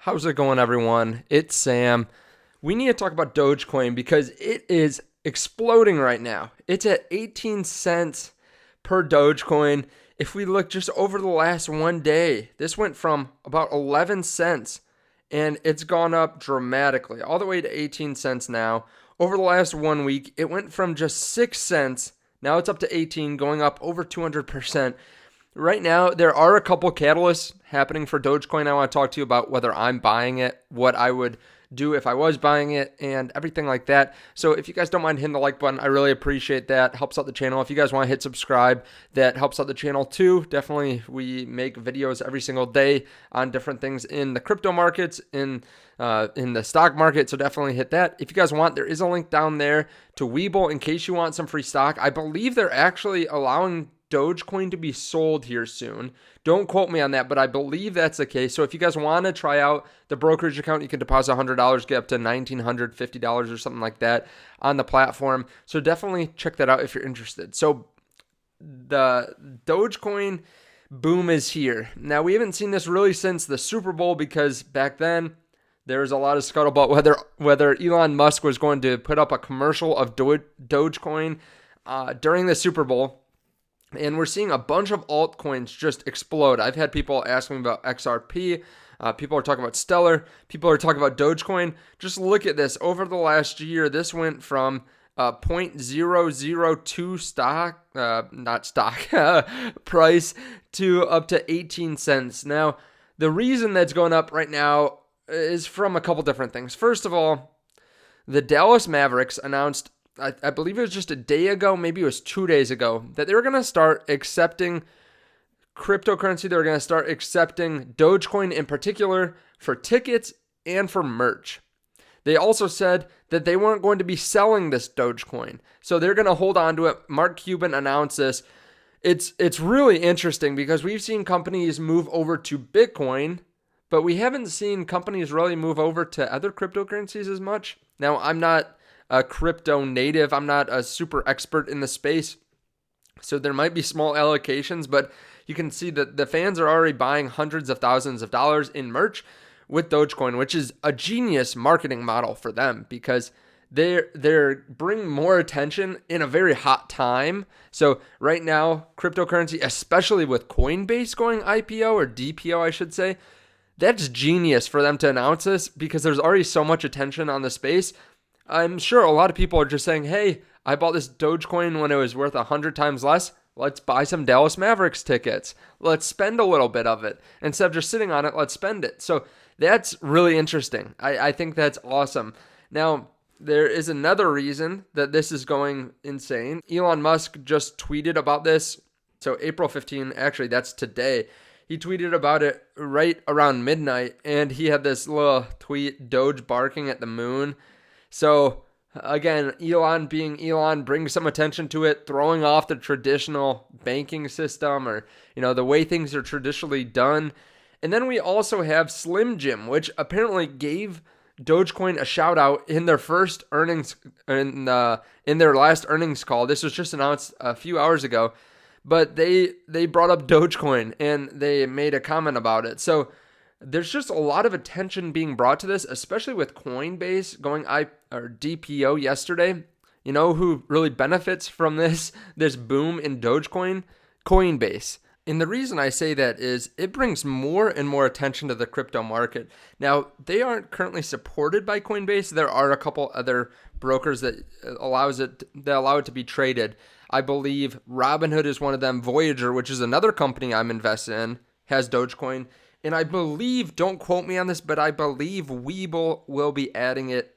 How's it going, everyone? It's Sam. We need to talk about Dogecoin because it is exploding right now. It's at 18 cents per Dogecoin. If we look just over the last one day, this went from about 11 cents and it's gone up dramatically, all the way to 18 cents now. Over the last 1 week, it went from just 6 cents. Now it's up to 18, going up over 200%. Right now, there are a couple catalysts happening for Dogecoin. I want to talk to you about whether I'm buying it, what I would do if I was buying it, and everything like that. So if you guys don't mind hitting the like button, I really appreciate that. Helps out the channel. If you guys want to hit subscribe, that helps out the channel too. Definitely, we make videos every single day on different things in the crypto markets, in the stock market. So definitely hit that. If you guys want, there is a link down there to WeBull in case you want some free stock. I believe they're actually allowing Dogecoin to be sold here soon. Don't quote me on that, but I believe that's the case. So if you guys want to try out the brokerage account, you can deposit $100, get up to $1,950 or something like that on the platform. So definitely check that out if you're interested. So the Dogecoin boom is here. Now, we haven't seen this really since the Super Bowl because back then there was a lot of scuttlebutt whether Elon Musk was going to put up a commercial of Dogecoin during the Super Bowl. And we're seeing a bunch of altcoins just explode. I've had people ask me about XRP. People are talking about Stellar. People are talking about Dogecoin. Just look at this. Over the last year, this went from 0.002 price to up to 18 cents. Now, the reason that's going up right now is from a couple different things. First of all, the Dallas Mavericks announced, I believe it was just a day ago, maybe it was 2 days ago, that they were going to start accepting cryptocurrency. They were going to start accepting Dogecoin in particular for tickets and for merch. They also said that they weren't going to be selling this Dogecoin. So they're going to hold on to it. Mark Cuban announced this. It's really interesting because we've seen companies move over to Bitcoin, but we haven't seen companies really move over to other cryptocurrencies as much. Now, I'm not a crypto native. I'm not a super expert in the space. So there might be small allocations, but you can see that the fans are already buying hundreds of thousands of dollars in merch with Dogecoin, which is a genius marketing model for them because they're bringing more attention in a very hot time. So right now, cryptocurrency, especially with Coinbase going IPO or DPO, I should say, that's genius for them to announce this because there's already so much attention on the space. I'm sure a lot of people are just saying, hey, I bought this Dogecoin when it was worth 100 times less. Let's buy some Dallas Mavericks tickets. Let's spend a little bit of it. Instead of just sitting on it, let's spend it. So that's really interesting. I think that's awesome. Now, there is another reason that this is going insane. Elon Musk just tweeted about this. So April 15, actually, that's today. He tweeted about it right around midnight, and he had this little tweet, Doge barking at the moon. So again, Elon being Elon brings some attention to it, throwing off the traditional banking system or, the way things are traditionally done. And then we also have Slim Jim, which apparently gave Dogecoin a shout out in their first earnings, in their last earnings call. This was just announced a few hours ago, but they brought up Dogecoin and they made a comment about it. So there's just a lot of attention being brought to this, especially with Coinbase going DPO yesterday. You know who really benefits from this boom in Dogecoin? Coinbase. And the reason I say that is it brings more and more attention to the crypto market. Now, they aren't currently supported by Coinbase. There are a couple other brokers that allow it to be traded. I believe Robinhood is one of them. Voyager, which is another company I'm invested in, has Dogecoin. And I believe, don't quote me on this, but I believe WeBull will be adding it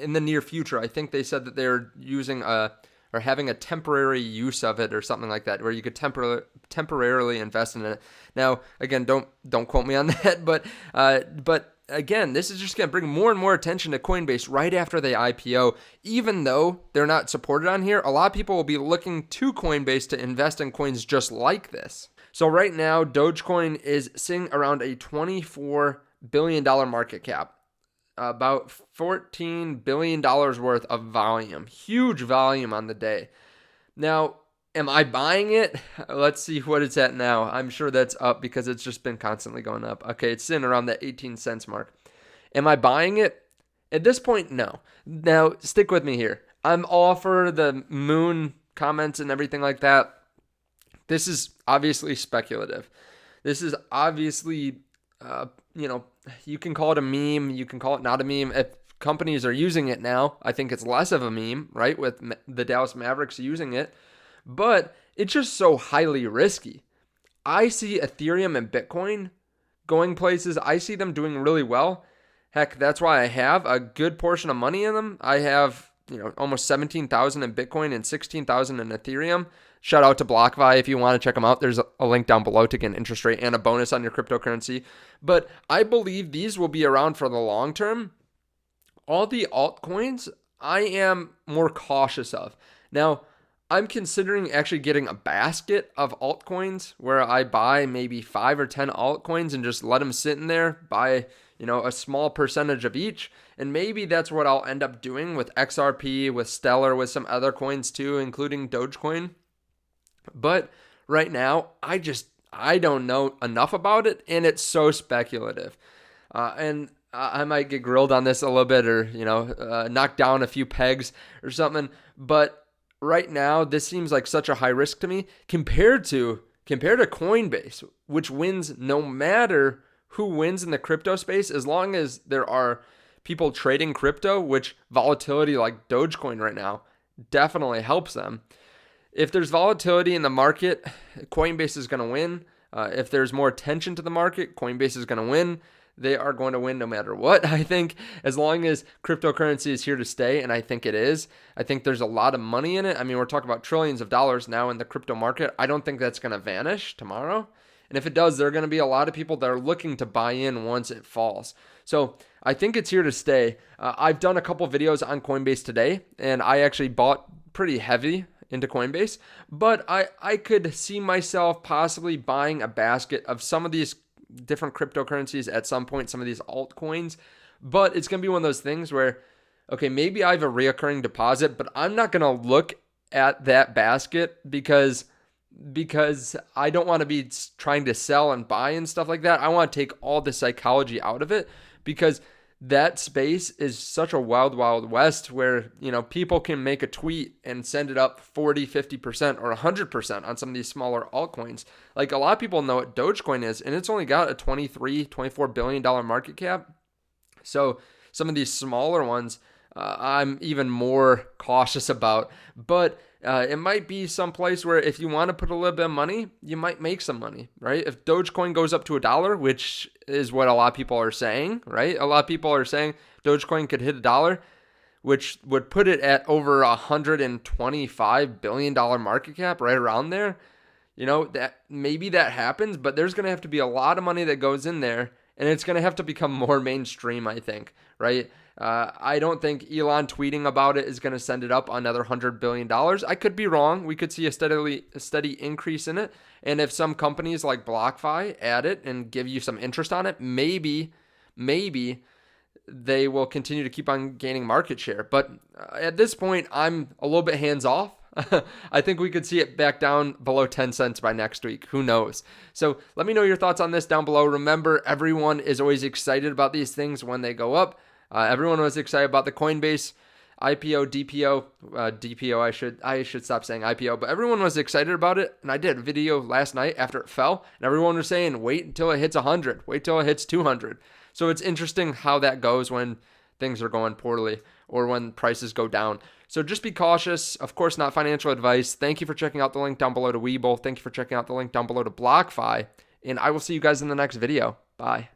in the near future. I think they said that they're using or having a temporary use of it or something like that, where you could temporarily invest in it. Now, again, don't quote me on that, but again, this is just going to bring more and more attention to Coinbase right after they IPO. Even though they're not supported on here, a lot of people will be looking to Coinbase to invest in coins just like this. So right now, Dogecoin is sitting around a $24 billion market cap, about $14 billion worth of volume, huge volume on the day. Now, Am I buying it? Let's see what it's at now. I'm sure that's up because it's just been constantly going up. Okay, it's sitting around the 18 cents mark. Am I buying it? At this point, no. Now, stick with me here. I'm all for the moon comments and everything like that. This is obviously speculative. This is obviously, you can call it a meme. You can call it not a meme. If companies are using it now, I think it's less of a meme, right? With the Dallas Mavericks using it. But it's just so highly risky. I see Ethereum and Bitcoin going places. I see them doing really well. Heck, that's why I have a good portion of money in them. I have, almost 17,000 in Bitcoin and 16,000 in Ethereum. Shout out to BlockFi if you want to check them out. There's a link down below to get an interest rate and a bonus on your cryptocurrency. But I believe these will be around for the long term. All the altcoins, I am more cautious of. Now, I'm considering actually getting a basket of altcoins where I buy maybe 5 or 10 altcoins and just let them sit in there, buy, a small percentage of each. And maybe that's what I'll end up doing with XRP, with Stellar, with some other coins too, including Dogecoin. But right now, I don't know enough about it, and it's so speculative. And I might get grilled on this a little bit or, knock down a few pegs or something. But right now, this seems like such a high risk to me compared to Coinbase, which wins no matter who wins in the crypto space, as long as there are people trading crypto, which volatility like Dogecoin right now definitely helps them. If there's volatility in the market, Coinbase is going to win. If there's more attention to the market, Coinbase is going to win. They are going to win no matter what, I think, as long as cryptocurrency is here to stay, and I think it is. I think there's a lot of money in it. I mean, we're talking about trillions of dollars now in the crypto market. I don't think that's going to vanish tomorrow. And if it does, there are going to be a lot of people that are looking to buy in once it falls. So I think it's here to stay. I've done a couple videos on Coinbase today, and I actually bought pretty heavy into Coinbase. But I could see myself possibly buying a basket of some of these different cryptocurrencies at some point, some of these altcoins. But it's going to be one of those things where, okay, maybe I have a reoccurring deposit, but I'm not going to look at that basket because I don't want to be trying to sell and buy and stuff like that. I want to take all the psychology out of it because that space is such a wild, wild west where, people can make a tweet and send it up 40, 50% or 100% on some of these smaller altcoins. Like a lot of people know what Dogecoin is, and it's only got a $24 billion market cap. So some of these smaller ones, I'm even more cautious about. But it might be some place where if you want to put a little bit of money, you might make some money, right? If Dogecoin goes up to $1, which is what a lot of people are saying, right? A lot of people are saying Dogecoin could hit $1, which would put it at over $125 billion market cap, right around there. That maybe that happens, but there's going to have to be a lot of money that goes in there, and it's going to have to become more mainstream, I think, right? I don't think Elon tweeting about it is going to send it up another $100 billion. I could be wrong. We could see a steady increase in it. And if some companies like BlockFi add it and give you some interest on it, maybe they will continue to keep on gaining market share. But at this point, I'm a little bit hands off. I think we could see it back down below 10 cents by next week. Who knows? So let me know your thoughts on this down below. Remember, everyone is always excited about these things when they go up. Everyone was excited about the Coinbase IPO, DPO. I should stop saying IPO, but everyone was excited about it. And I did a video last night after it fell, and everyone was saying, wait until it hits 100, wait till it hits 200. So it's interesting how that goes when things are going poorly or when prices go down. So just be cautious. Of course, not financial advice. Thank you for checking out the link down below to WeBull. Thank you for checking out the link down below to BlockFi. And I will see you guys in the next video. Bye.